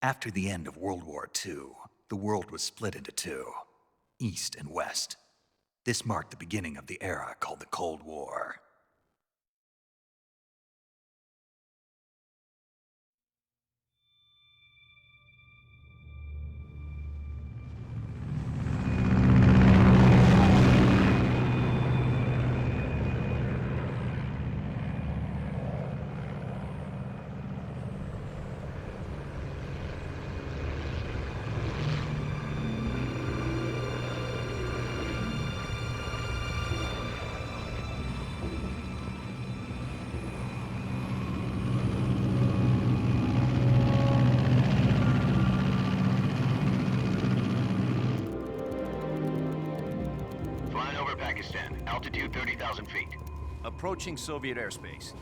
After the end of World War II, the world was split into two, East and West. This marked the beginning of the era called the Cold War. Altitude 30,000 feet. Approaching Soviet airspace.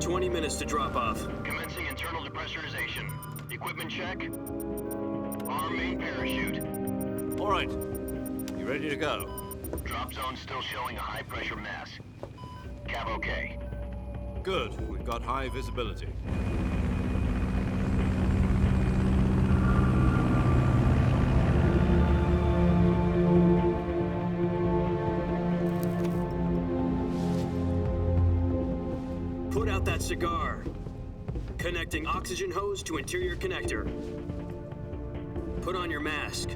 20 minutes to drop off. Commencing internal depressurization. Equipment check. Arm main parachute. All right. You ready to go? Drop zone still showing a high pressure mass. Cav okay. Good. We've got high visibility. Put out that cigar. Connecting oxygen hose to interior connector. Put on your mask.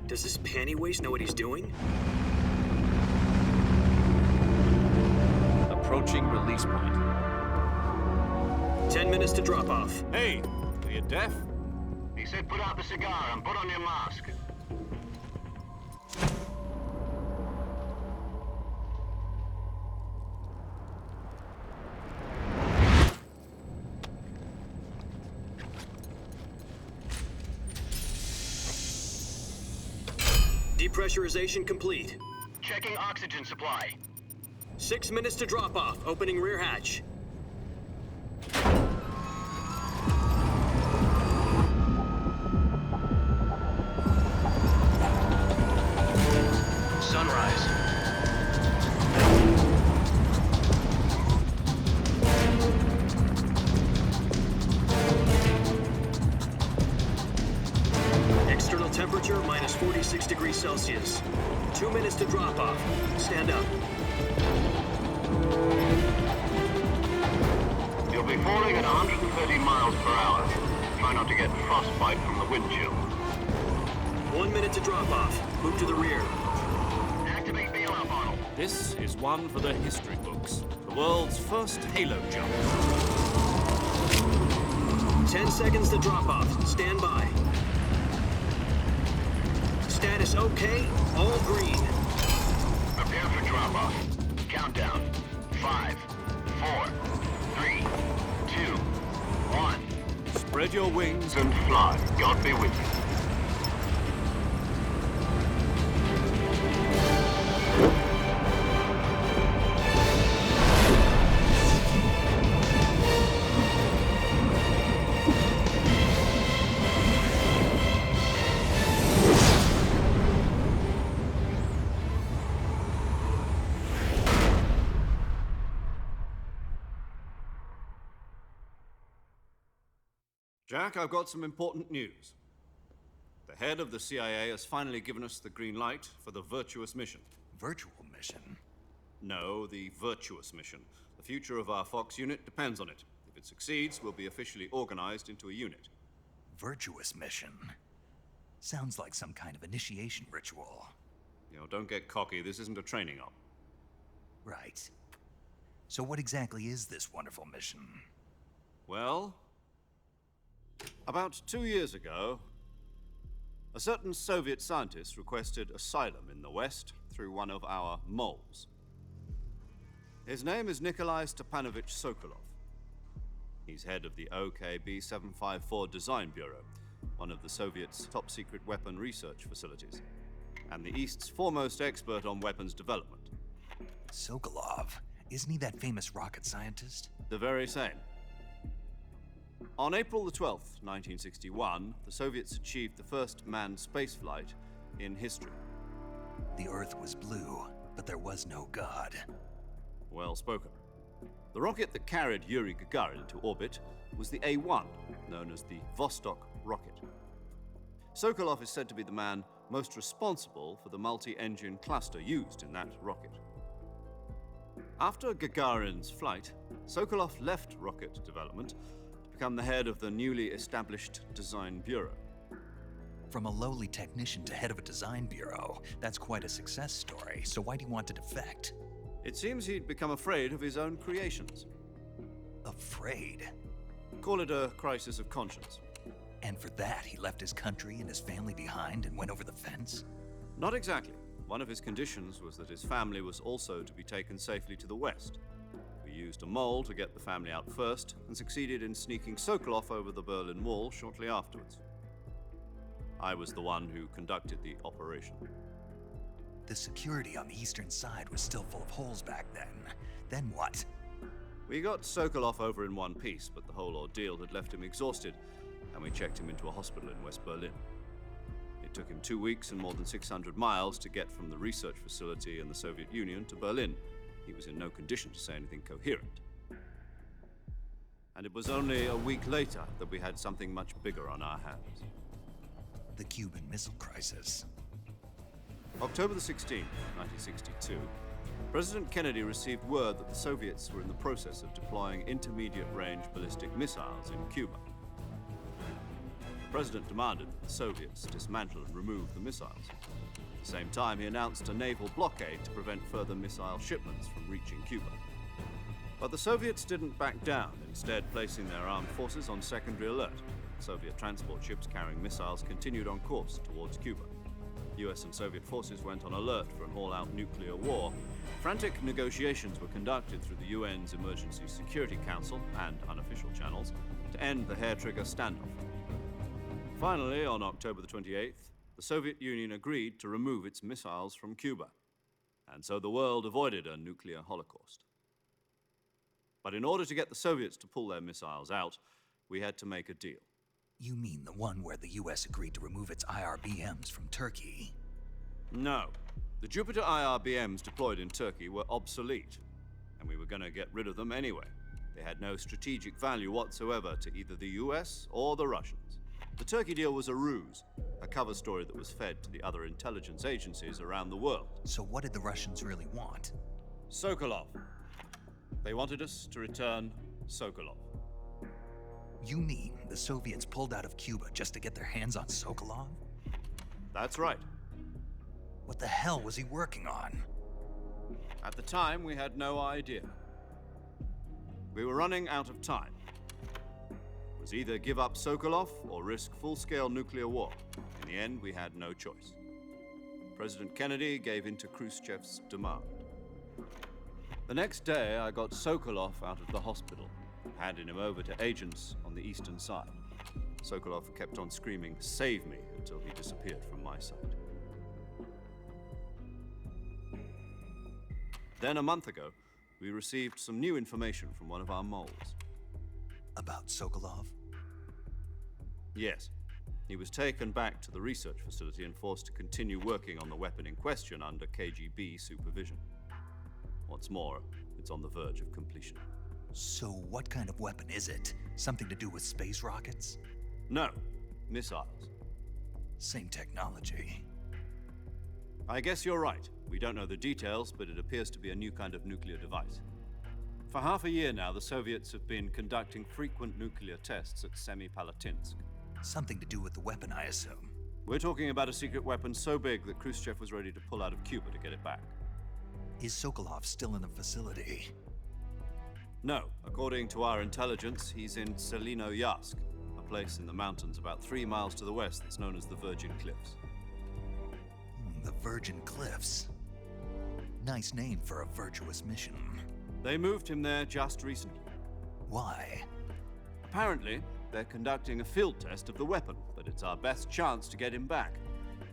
Does this panty waste know what he's doing? Approaching release point. 10 minutes to drop off. Hey, are you deaf? He said put out the cigar and put on your mask. Depressurization complete. Checking oxygen supply. 6 minutes to drop off. Opening rear hatch. Sunrise. External temperature minus 46 degrees Celsius. 2 minutes to drop off. Stand up. You'll be falling at 130 miles per hour. Try not to get frostbite from the wind chill. 1 minute to drop off. Move to the rear. Activate bailout model. This is one for the history books. The world's first halo jump. 10 seconds to drop off. Stand by. Status okay. All green. Prepare for drop off. Countdown. 5, 4, 3, 2, 1. Spread your wings. And fly. God be with you. Jack, I've got some important news. The head of the CIA has finally given us the green light for the Virtuous mission. Virtual mission? No, the Virtuous mission. The future of our Fox unit depends on it. If it succeeds, we'll be officially organized into a unit. Virtuous mission? Sounds like some kind of initiation ritual. You know, don't get cocky. This isn't a training op. Right. So what exactly is this wonderful mission? Well, about 2 years ago, a certain Soviet scientist requested asylum in the West through one of our moles. His name is Nikolai Stepanovich Sokolov. He's head of the OKB-754 Design Bureau, one of the Soviets' top-secret weapon research facilities, and the East's foremost expert on weapons development. Sokolov? Isn't he that famous rocket scientist? The very same. On April the 12th, 1961, the Soviets achieved the first manned spaceflight in history. The Earth was blue, but there was no God. Well spoken. The rocket that carried Yuri Gagarin into orbit was the A-1, known as the Vostok rocket. Sokolov is said to be the man most responsible for the multi-engine cluster used in that rocket. After Gagarin's flight, Sokolov left rocket development to become the head of the newly established Design Bureau. From a lowly technician to head of a design bureau, that's quite a success story, so why do you want to defect? It seems he'd become afraid of his own creations. Afraid? Call it a crisis of conscience. And for that, he left his country and his family behind and went over the fence? Not exactly. One of his conditions was that his family was also to be taken safely to the west. We used a mole to get the family out first and succeeded in sneaking Sokolov over the Berlin Wall shortly afterwards. I was the one who conducted the operation. The security on the eastern side was still full of holes back then. Then what? We got Sokolov over in one piece, but the whole ordeal had left him exhausted, and we checked him into a hospital in West Berlin. It took him 2 weeks and more than 600 miles to get from the research facility in the Soviet Union to Berlin. He was in no condition to say anything coherent. And it was only a week later that we had something much bigger on our hands. The Cuban Missile Crisis. October the 16th, 1962, President Kennedy received word that the Soviets were in the process of deploying intermediate-range ballistic missiles in Cuba. The President demanded that the Soviets dismantle and remove the missiles. At the same time, he announced a naval blockade to prevent further missile shipments from reaching Cuba. But the Soviets didn't back down, instead placing their armed forces on secondary alert. Soviet transport ships carrying missiles continued on course towards Cuba. US and Soviet forces went on alert for an all-out nuclear war. Frantic negotiations were conducted through the UN's Emergency Security Council and unofficial channels to end the hair-trigger standoff. Finally, on October the 28th, the Soviet Union agreed to remove its missiles from Cuba, and so the world avoided a nuclear holocaust. But in order to get the Soviets to pull their missiles out, we had to make a deal. You mean the one where the US agreed to remove its IRBMs from Turkey? No. The Jupiter IRBMs deployed in Turkey were obsolete, and we were going to get rid of them anyway. They had no strategic value whatsoever to either the US or the Russians. The Turkey deal was a ruse, a cover story that was fed to the other intelligence agencies around the world. So what did the Russians really want? Sokolov. They wanted us to return Sokolov. You mean the Soviets pulled out of Cuba just to get their hands on Sokolov? That's right. What the hell was he working on? At the time, we had no idea. We were running out of time. It was either give up Sokolov or risk full-scale nuclear war. In the end, we had no choice. President Kennedy gave in to Khrushchev's demand. The next day, I got Sokolov out of the hospital, handing him over to agents on the eastern side. Sokolov kept on screaming, "Save me," until he disappeared from my sight. Then a month ago, we received some new information from one of our moles. About Sokolov? Yes. He was taken back to the research facility and forced to continue working on the weapon in question under KGB supervision. What's more, it's on the verge of completion. So what kind of weapon is it? Something to do with space rockets? No, missiles. Same technology. I guess you're right. We don't know the details, but it appears to be a new kind of nuclear device. For half a year now, the Soviets have been conducting frequent nuclear tests at Semipalatinsk. Something to do with the weapon, I assume. We're talking about a secret weapon so big that Khrushchev was ready to pull out of Cuba to get it back. Is Sokolov still in the facility? No. According to our intelligence, he's in Selinoyarsk, a place in the mountains about 3 miles to the west that's known as the Virgin Cliffs. The Virgin Cliffs. Nice name for a virtuous mission. They moved him there just recently. Why? Apparently, they're conducting a field test of the weapon, but it's our best chance to get him back.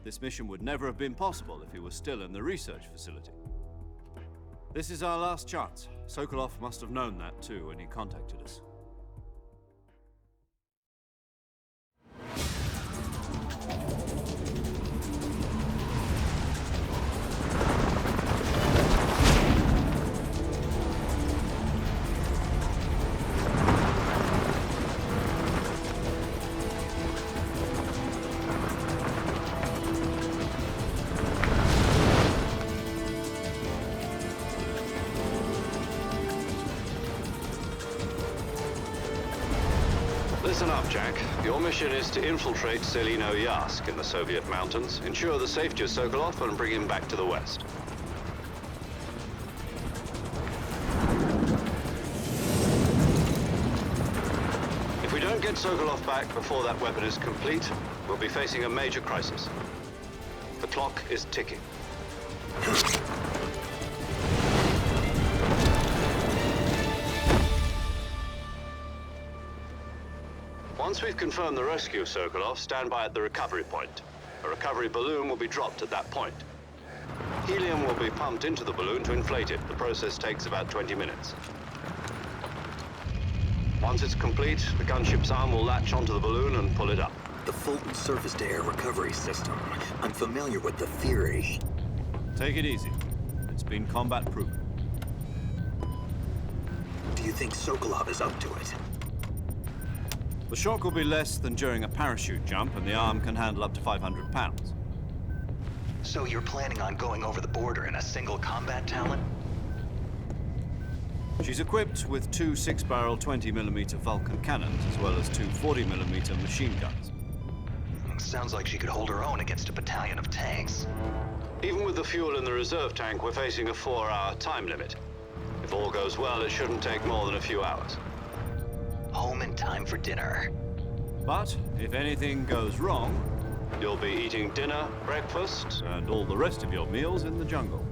This mission would never have been possible if he was still in the research facility. This is our last chance. Sokolov must have known that too when he contacted us. Listen up, Jack. Your mission is to infiltrate Selino Yask in the Soviet mountains, ensure the safety of Sokolov, and bring him back to the West. If we don't get Sokolov back before that weapon is complete, we'll be facing a major crisis. The clock is ticking. Once we've confirmed the rescue of Sokolov, stand by at the recovery point. A recovery balloon will be dropped at that point. Helium will be pumped into the balloon to inflate it. The process takes about 20 minutes. Once it's complete, the gunship's arm will latch onto the balloon and pull it up. The Fulton surface-to-air recovery system. I'm familiar with the theory. Take it easy. It's been combat-proven. Do you think Sokolov is up to it? The shock will be less than during a parachute jump, and the arm can handle up to 500 pounds. So you're planning on going over the border in a single combat Talon? She's equipped with two 6-barrel 20mm Vulcan cannons, as well as two 40mm machine guns. Sounds like she could hold her own against a battalion of tanks. Even with the fuel in the reserve tank, we're facing a 4-hour time limit. If all goes well, it shouldn't take more than a few hours. Home in time for dinner. But if anything goes wrong, you'll be eating dinner, breakfast, and all the rest of your meals in the jungle.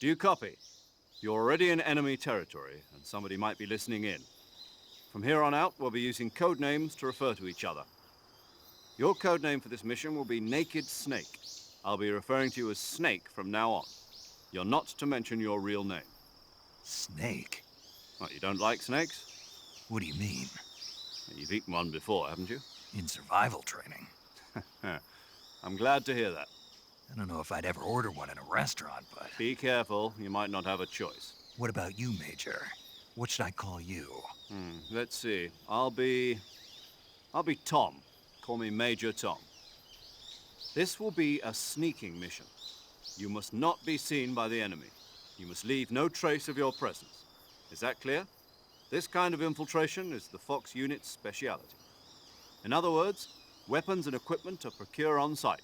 Do you copy? You're already in enemy territory, and somebody might be listening in. From here on out, we'll be using code names to refer to each other. Your code name for this mission will be Naked Snake. I'll be referring to you as Snake from now on. You're not to mention your real name. Snake? What, you don't like snakes? What do you mean? You've eaten one before, haven't you? In survival training? I'm glad to hear that. I don't know if I'd ever order one in a restaurant, but... Be careful, you might not have a choice. What about you, Major? What should I call you? Let's see. I'll be Tom. Call me Major Tom. This will be a sneaking mission. You must not be seen by the enemy. You must leave no trace of your presence. Is that clear? This kind of infiltration is the Fox unit's speciality. In other words, weapons and equipment are procured on site.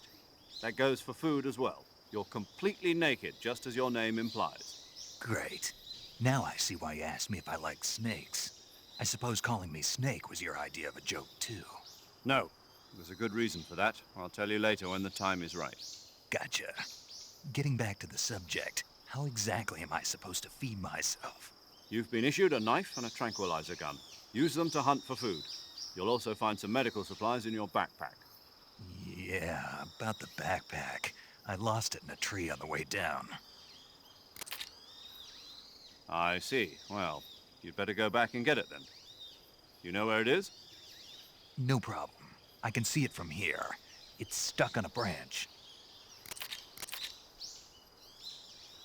That goes for food as well. You're completely naked, just as your name implies. Great. Now I see why you asked me if I like snakes. I suppose calling me Snake was your idea of a joke, too. No. There's a good reason for that. I'll tell you later when the time is right. Gotcha. Getting back to the subject, how exactly am I supposed to feed myself? You've been issued a knife and a tranquilizer gun. Use them to hunt for food. You'll also find some medical supplies in your backpack. Yeah, about the backpack. I lost it in a tree on the way down. I see. Well, you'd better go back and get it then. You know where it is? No problem. I can see it from here. It's stuck on a branch.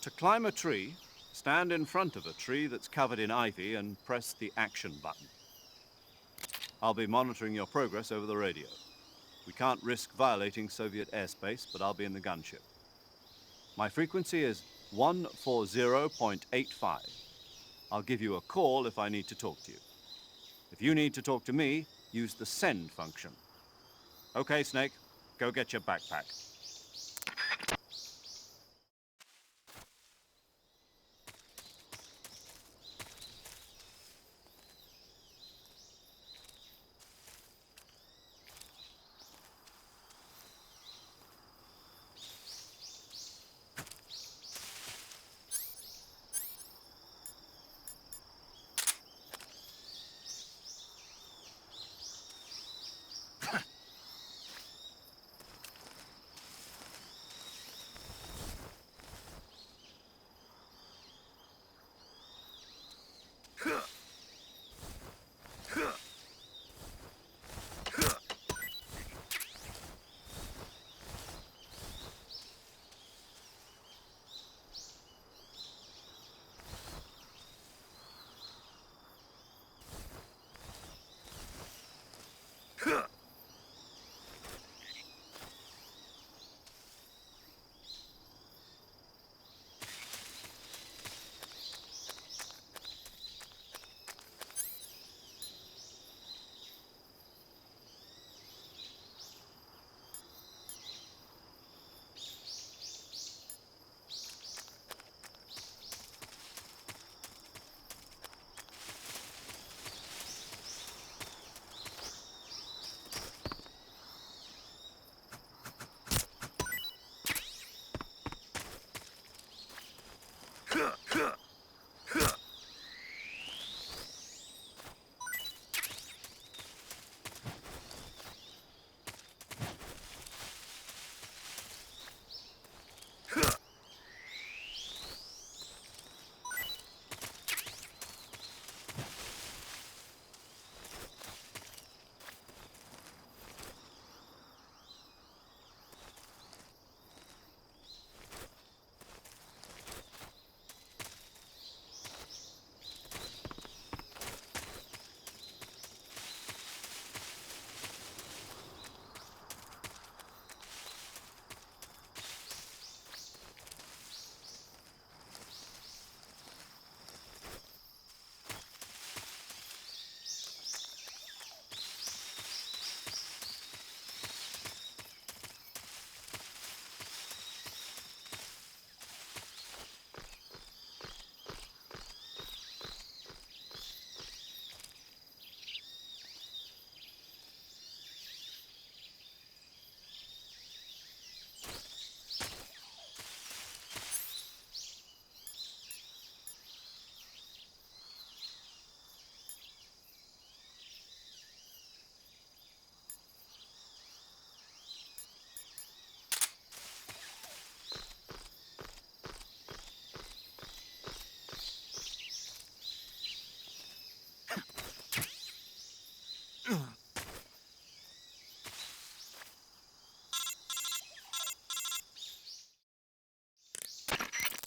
To climb a tree, Stand in front of a tree that's covered in ivy and press the action button. I'll be monitoring your progress over the radio. We can't risk violating Soviet airspace, but I'll be in the gunship. My frequency is 140.85. I'll give you a call if I need to talk to you. If you need to talk to me, use the send function. Okay, Snake, go get your backpack.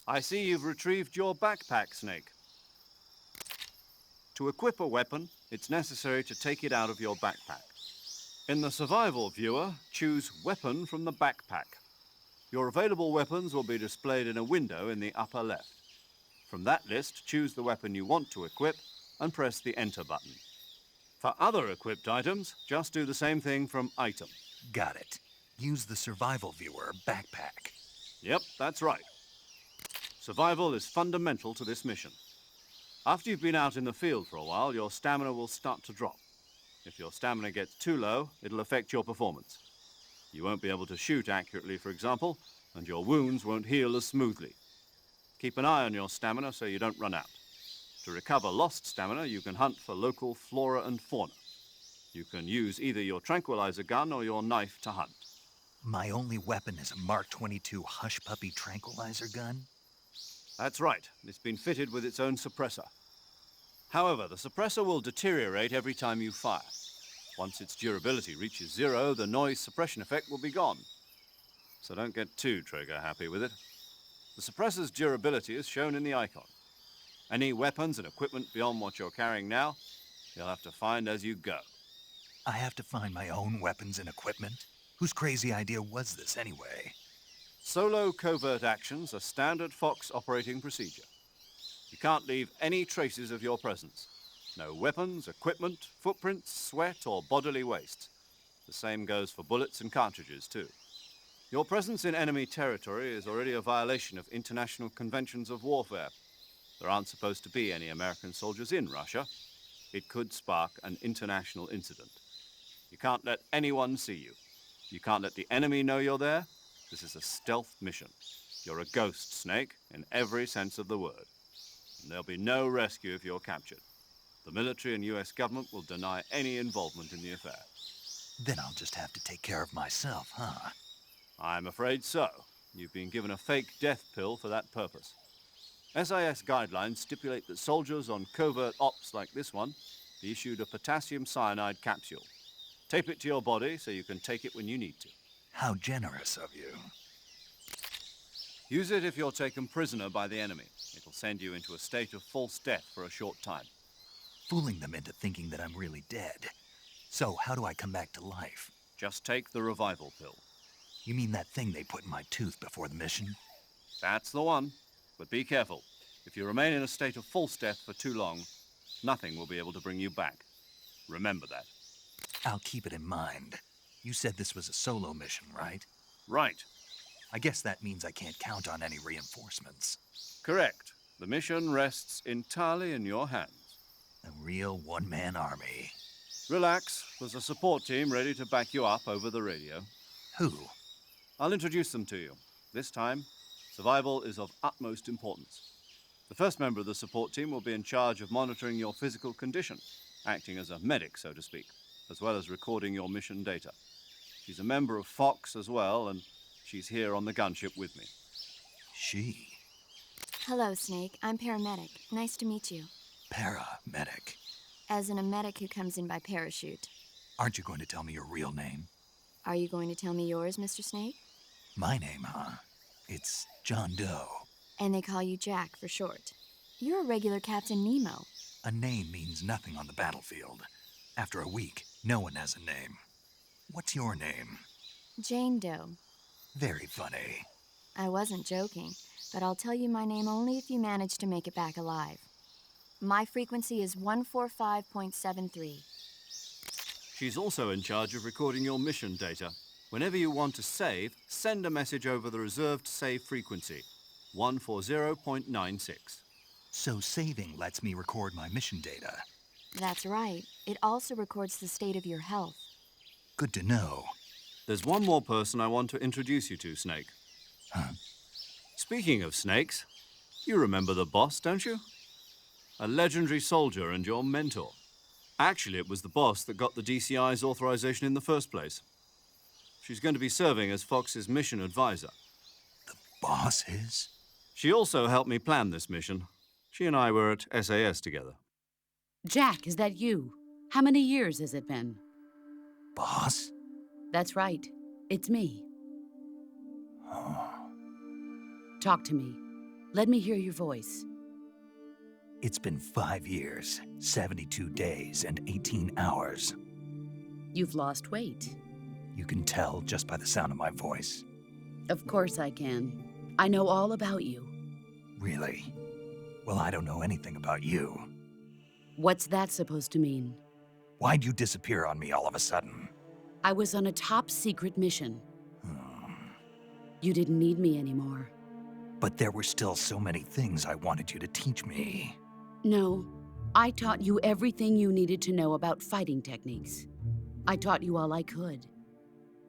I see you've retrieved your backpack, Snake. To equip a weapon, it's necessary to take it out of your backpack. In the survival viewer, choose Weapon from the backpack. Your available weapons will be displayed in a window in the upper left. From that list, choose the weapon you want to equip and press the Enter button. For other equipped items, just do the same thing from Item. Got it. Use the survival viewer backpack. Yep, that's right. Survival is fundamental to this mission. After you've been out in the field for a while, your stamina will start to drop. If your stamina gets too low, it'll affect your performance. You won't be able to shoot accurately, for example, and your wounds won't heal as smoothly. Keep an eye on your stamina so you don't run out. To recover lost stamina, you can hunt for local flora and fauna. You can use either your tranquilizer gun or your knife to hunt. My only weapon is a Mark 22 Hush Puppy tranquilizer gun? That's right. It's been fitted with its own suppressor. However, the suppressor will deteriorate every time you fire. Once its durability reaches 0, the noise suppression effect will be gone. So don't get too trigger happy with it. The suppressor's durability is shown in the icon. Any weapons and equipment beyond what you're carrying now, you'll have to find as you go. I have to find my own weapons and equipment? Whose crazy idea was this anyway? Solo covert actions are standard Fox operating procedure. You can't leave any traces of your presence. No weapons, equipment, footprints, sweat, or bodily waste. The same goes for bullets and cartridges, too. Your presence in enemy territory is already a violation of international conventions of warfare. There aren't supposed to be any American soldiers in Russia. It could spark an international incident. You can't let anyone see you. You can't let the enemy know you're there. This is a stealth mission. You're a ghost, Snake, in every sense of the word. And there'll be no rescue if you're captured. The military and US government will deny any involvement in the affair. Then I'll just have to take care of myself, huh? I'm afraid so. You've been given a fake death pill for that purpose. SIS guidelines stipulate that soldiers on covert ops like this one be issued a potassium cyanide capsule. Tape it to your body so you can take it when you need to. How generous of you. Use it if you're taken prisoner by the enemy. It'll send you into a state of false death for a short time. Fooling them into thinking that I'm really dead. So, how do I come back to life? Just take the revival pill. You mean that thing they put in my tooth before the mission? That's the one. But be careful. If you remain in a state of false death for too long, nothing will be able to bring you back. Remember that. I'll keep it in mind. You said this was a solo mission, right? Right. I guess that means I can't count on any reinforcements. Correct. The mission rests entirely in your hands. A real one-man army. Relax. There's a support team ready to back you up over the radio. Who? I'll introduce them to you. This time, survival is of utmost importance. The first member of the support team will be in charge of monitoring your physical condition, acting as a medic, so to speak, as well as recording your mission data. She's a member of Fox as well, and she's here on the gunship with me. She. Hello, Snake. I'm paramedic. Nice to meet you. Paramedic. As in a medic who comes in by parachute. Aren't you going to tell me your real name? Are you going to tell me yours, Mr. Snake? My name, huh? It's John Doe. And they call you Jack for short. You're a regular Captain Nemo. A name means nothing on the battlefield. After a week, no one has a name. What's your name? Jane Doe. Very funny. I wasn't joking, but I'll tell you my name only if you manage to make it back alive. My frequency is 145.73. She's also in charge of recording your mission data. Whenever you want to save, send a message over the reserved save frequency, 140.96. So saving lets me record my mission data. That's right. It also records the state of your health. Good to know. There's one more person I want to introduce you to, Snake. Huh? Speaking of snakes, you remember the boss, don't you? A legendary soldier and your mentor. Actually, it was the boss that got the DCI's authorization in the first place. She's going to be serving as Fox's mission advisor. The boss is? She also helped me plan this mission. She and I were at SAS together. Jack, is that you? How many years has it been? Boss? That's right. It's me. Talk to me. Let me hear your voice. It's been 5 years, 72 days, and 18 hours. You've lost weight. You can tell just by the sound of my voice. Of course I can. I know all about you. Really? Well, I don't know anything about you. What's that supposed to mean? Why'd you disappear on me all of a sudden? I was on a top-secret mission. You didn't need me anymore. But there were still so many things I wanted you to teach me. No, I taught you everything you needed to know about fighting techniques. I taught you all I could.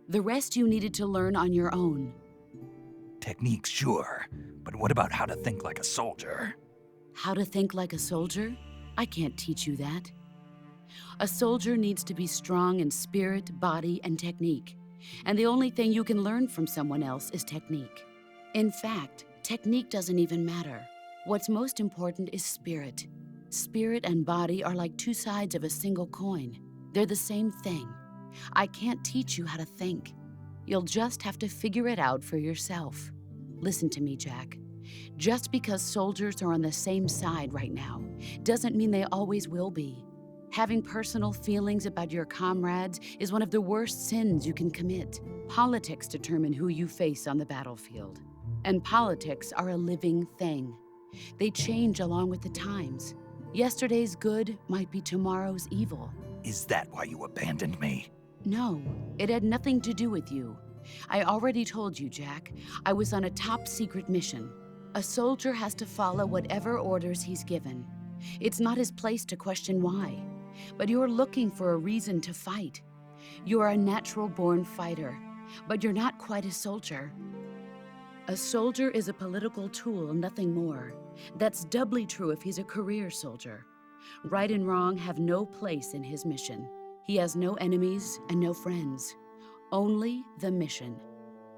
The rest you needed to learn on your own. Techniques, sure. But what about how to think like a soldier? How to think like a soldier? I can't teach you that. A soldier needs to be strong in spirit, body, and technique. And the only thing you can learn from someone else is technique. In fact, technique doesn't even matter. What's most important is spirit. Spirit and body are like two sides of a single coin. They're the same thing. I can't teach you how to think. You'll just have to figure it out for yourself. Listen to me, Jack. Just because soldiers are on the same side right now doesn't mean they always will be. Having personal feelings about your comrades is one of the worst sins you can commit. Politics determine who you face on the battlefield. And politics are a living thing. They change along with the times. Yesterday's good might be tomorrow's evil. Is that why you abandoned me? No, it had nothing to do with you. I already told you, Jack. I was on a top-secret mission. A soldier has to follow whatever orders he's given. It's not his place to question why. But you're looking for a reason to fight. You are a natural-born fighter, but you're not quite a soldier. A soldier is a political tool, nothing more. That's doubly true if he's a career soldier. Right and wrong have no place in his mission. He has no enemies and no friends. Only the mission.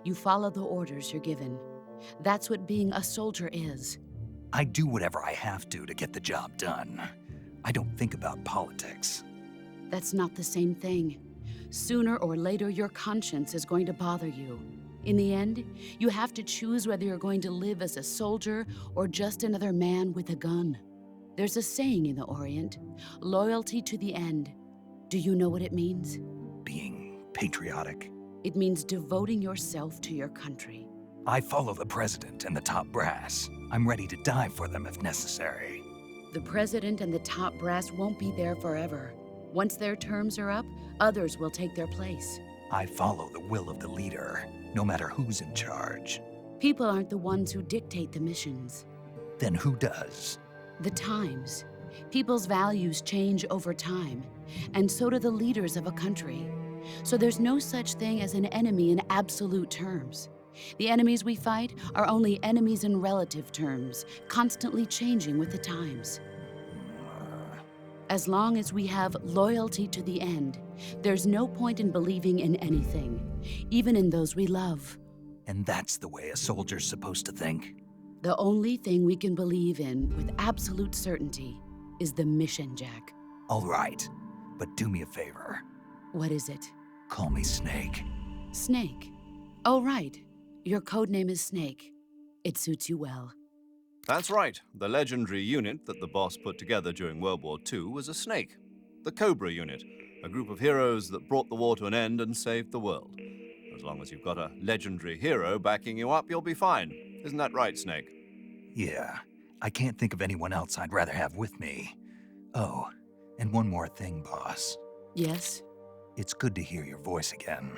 You follow the orders you're given. That's what being a soldier is. I do whatever I have to get the job done. I don't think about politics. That's not the same thing. Sooner or later, your conscience is going to bother you. In the end, you have to choose whether you're going to live as a soldier or just another man with a gun. There's a saying in the Orient, loyalty to the end. Do you know what it means? Being patriotic. It means devoting yourself to your country. I follow the president and the top brass. I'm ready to die for them if necessary. The president and the top brass won't be there forever. Once their terms are up, others will take their place. I follow the will of the leader, no matter who's in charge. People aren't the ones who dictate the missions. Then who does? The times. People's values change over time, and so do the leaders of a country. So there's no such thing as an enemy in absolute terms. The enemies we fight are only enemies in relative terms, constantly changing with the times. As long as we have loyalty to the end, there's no point in believing in anything, even in those we love. And that's the way a soldier's supposed to think? The only thing we can believe in with absolute certainty is the mission, Jack. All right, but do me a favor. What is it? Call me Snake. Snake. Oh, right. Your code name is Snake. It suits you well. That's right. The legendary unit that the boss put together during World War II was a snake. The Cobra unit, a group of heroes that brought the war to an end and saved the world. As long as you've got a legendary hero backing you up, you'll be fine. Isn't that right, Snake? Yeah, I can't think of anyone else I'd rather have with me. Oh, and one more thing, boss. Yes? It's good to hear your voice again.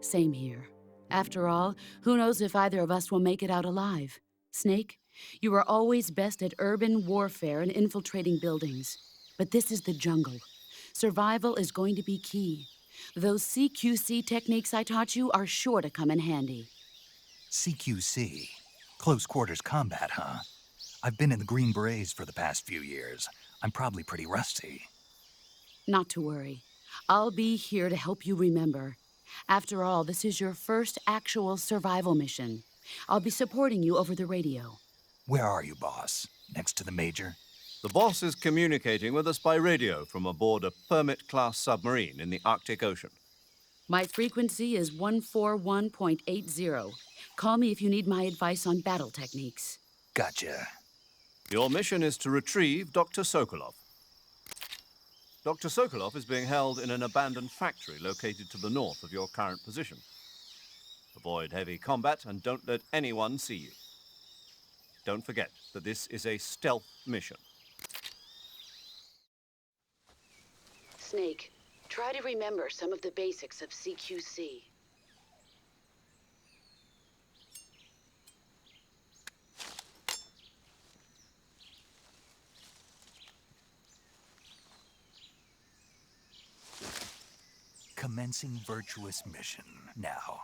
Same here. After all, who knows if either of us will make it out alive? Snake, you are always best at urban warfare and infiltrating buildings. But this is the jungle. Survival is going to be key. Those CQC techniques I taught you are sure to come in handy. CQC? Close quarters combat, huh? I've been in the Green Berets for the past few years. I'm probably pretty rusty. Not to worry. I'll be here to help you remember. After all, this is your first actual survival mission. I'll be supporting you over the radio. Where are you, boss? Next to the Major? The boss is communicating with us by radio from aboard a Permit-class submarine in the Arctic Ocean. My frequency is 141.80. Call me if you need my advice on battle techniques. Gotcha. Your mission is to retrieve Dr. Sokolov. Dr. Sokolov is being held in an abandoned factory located to the north of your current position. Avoid heavy combat and don't let anyone see you. Don't forget that this is a stealth mission. Snake, try to remember some of the basics of CQC. Commencing virtuous mission. Now,